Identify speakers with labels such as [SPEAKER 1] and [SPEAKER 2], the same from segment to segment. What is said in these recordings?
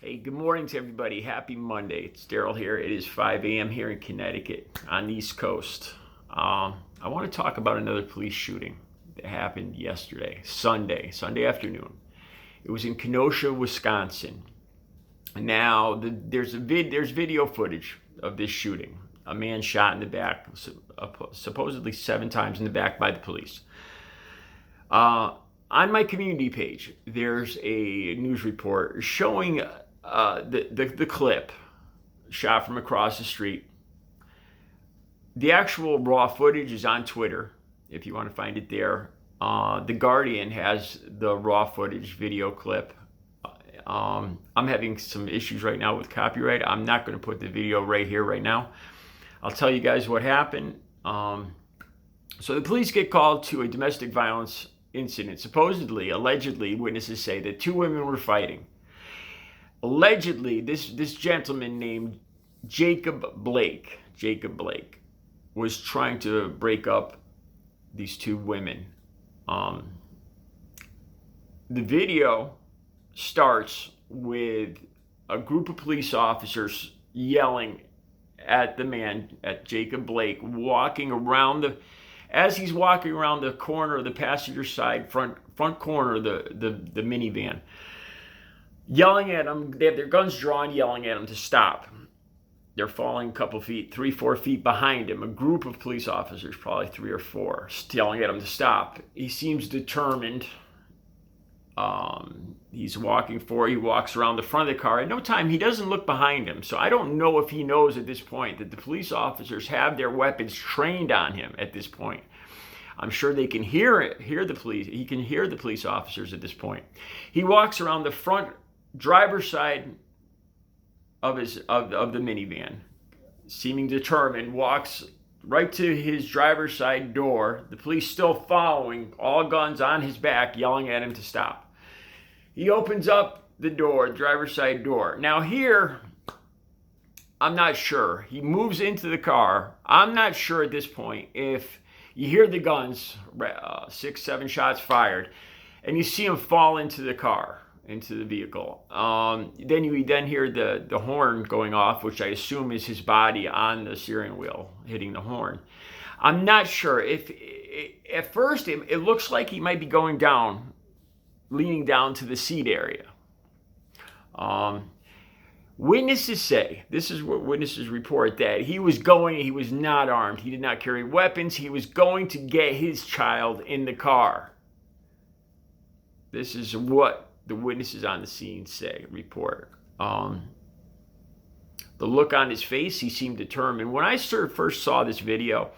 [SPEAKER 1] Hey, good morning to everybody. Happy Monday. It's Daryl here. It is 5 a.m. here in Connecticut on the East Coast. I want to talk about another police shooting that happened yesterday, Sunday afternoon. It was in Kenosha, Wisconsin. Now, there's video footage of this shooting. A man shot in the back, supposedly 7 times in the back by the police. On my community page, there's a news report showing the clip shot from across the street. The actual raw footage is on Twitter, if you want to find it there. The Guardian has the raw footage video clip. I'm having some issues right now with copyright. I'm not going to put the video right here, right now. I'll tell you guys what happened. So the police get called to a domestic violence incident. Supposedly, allegedly, witnesses say that 2 women were fighting. Allegedly, this gentleman named Jacob Blake was trying to break up these 2 women. The video starts with a group of police officers yelling at the man, at Jacob Blake, as he's walking around the corner of the passenger side front corner of the minivan, yelling at him. They have their guns drawn, yelling at him to stop. They're falling a couple feet, 3-4 feet behind him. A group of police officers, probably 3 or 4, yelling at him to stop. He seems determined. He's walking forward. He walks around the front of the car. At no time, he doesn't look behind him. So I don't know if he knows at this point that the police officers have their weapons trained on him at this point. I'm sure they can hear the police. He can hear the police officers at this point. He walks around the front driver's side of the minivan, seeming determined, walks right to his driver's side door. The police still following, all guns on his back, yelling at him to stop. He opens up the door, driver's side door. Now here, I'm not sure. He moves into the car. I'm not sure at this point if you hear the guns, 6-7 shots fired, and you see him fall into the car, into the vehicle. Then you hear the horn going off, which I assume is his body on the steering wheel hitting the horn. I'm not sure. If at first it looks like he might be going down, leaning down to the seat area. Witnesses say, this is what witnesses report, that he was not armed. He did not carry weapons. He was going to get his child in the car. This is what the witnesses on the scene report. The look on his face, he seemed determined. When I first saw this video,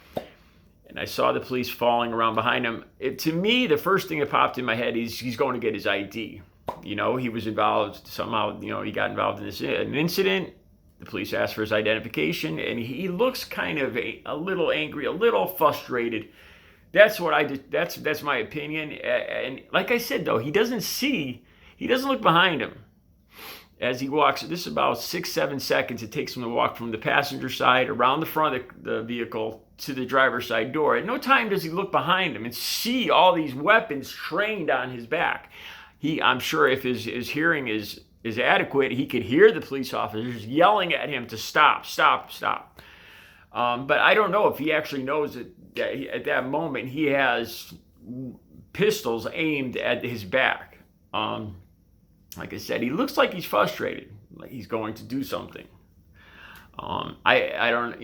[SPEAKER 1] and I saw the police falling around behind him, to me, the first thing that popped in my head is he's going to get his ID. He was involved somehow, he got involved in an incident. The police asked for his identification, and he looks kind of a little angry, a little frustrated. That's what I did. That's my opinion. And like I said, though, he doesn't look behind him as he walks. This is about 6-7 seconds it takes him to walk from the passenger side around the front of the vehicle to the driver's side door. At no time does he look behind him and see all these weapons trained on his back. I'm sure if his hearing is adequate, he could hear the police officers yelling at him to stop. But I don't know if he actually knows that at that moment he has pistols aimed at his back. Like I said, he looks like he's frustrated, like he's going to do something. I don't,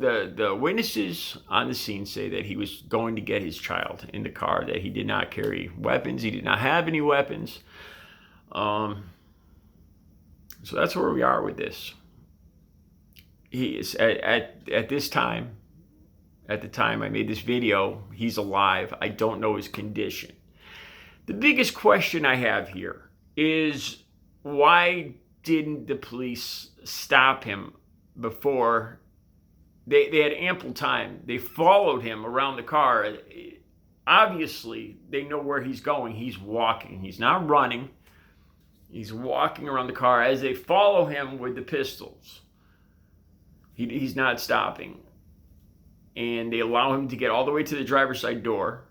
[SPEAKER 1] the witnesses on the scene say that he was going to get his child in the car, that he did not carry weapons. He did not have any weapons. So that's where we are with this. He is at this time, at the time I made this video, he's alive. I don't know his condition. The biggest question I have here is, why didn't the police stop him before? They had ample time. They followed him around the car. Obviously, they know where he's going. He's walking. He's not running. He's walking around the car as they follow him with the pistols. He's not stopping. And they allow him to get all the way to the driver's side door.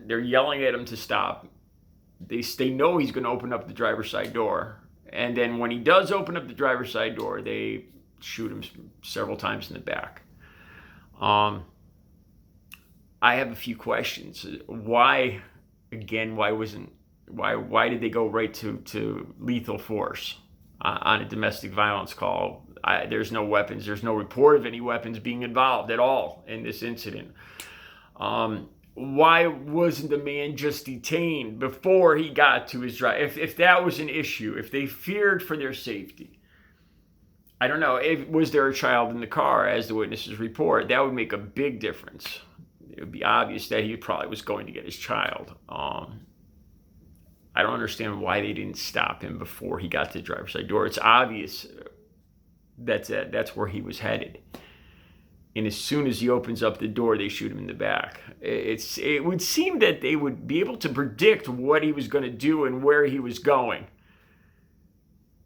[SPEAKER 1] They're yelling at him to stop. They know he's going to open up the driver's side door. And then when he does open up the driver's side door, they shoot him several times in the back. I have a few questions. Why did they go right to lethal force on a domestic violence call? There's no weapons. There's no report of any weapons being involved at all in this incident. Why wasn't the man just detained before he got to his drive? If that was an issue, if they feared for their safety, I don't know. Was there a child in the car, as the witnesses report? That would make a big difference. It would be obvious that he probably was going to get his child. I don't understand why they didn't stop him before he got to the driver's side door. It's obvious that's where he was headed. And as soon as he opens up the door, they shoot him in the back. It would seem that they would be able to predict what he was going to do and where he was going.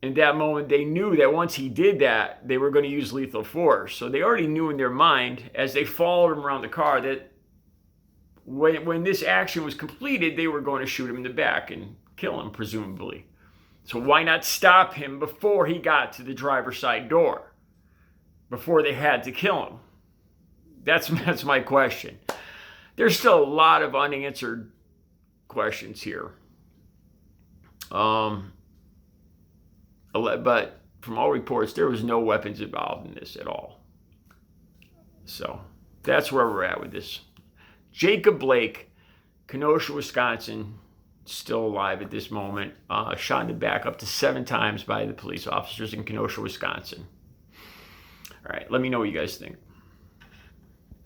[SPEAKER 1] In that moment, they knew that once he did that, they were going to use lethal force. So they already knew in their mind, as they followed him around the car, that when this action was completed, they were going to shoot him in the back and kill him, presumably. So why not stop him before he got to the driver's side door? Before they had to kill him? That's my question. There's still a lot of unanswered questions here. But from all reports, there was no weapons involved in this at all. So that's where we're at with this. Jacob Blake, Kenosha, Wisconsin, still alive at this moment, shot in the back up to 7 times by the police officers in Kenosha, Wisconsin. All right, let me know what you guys think.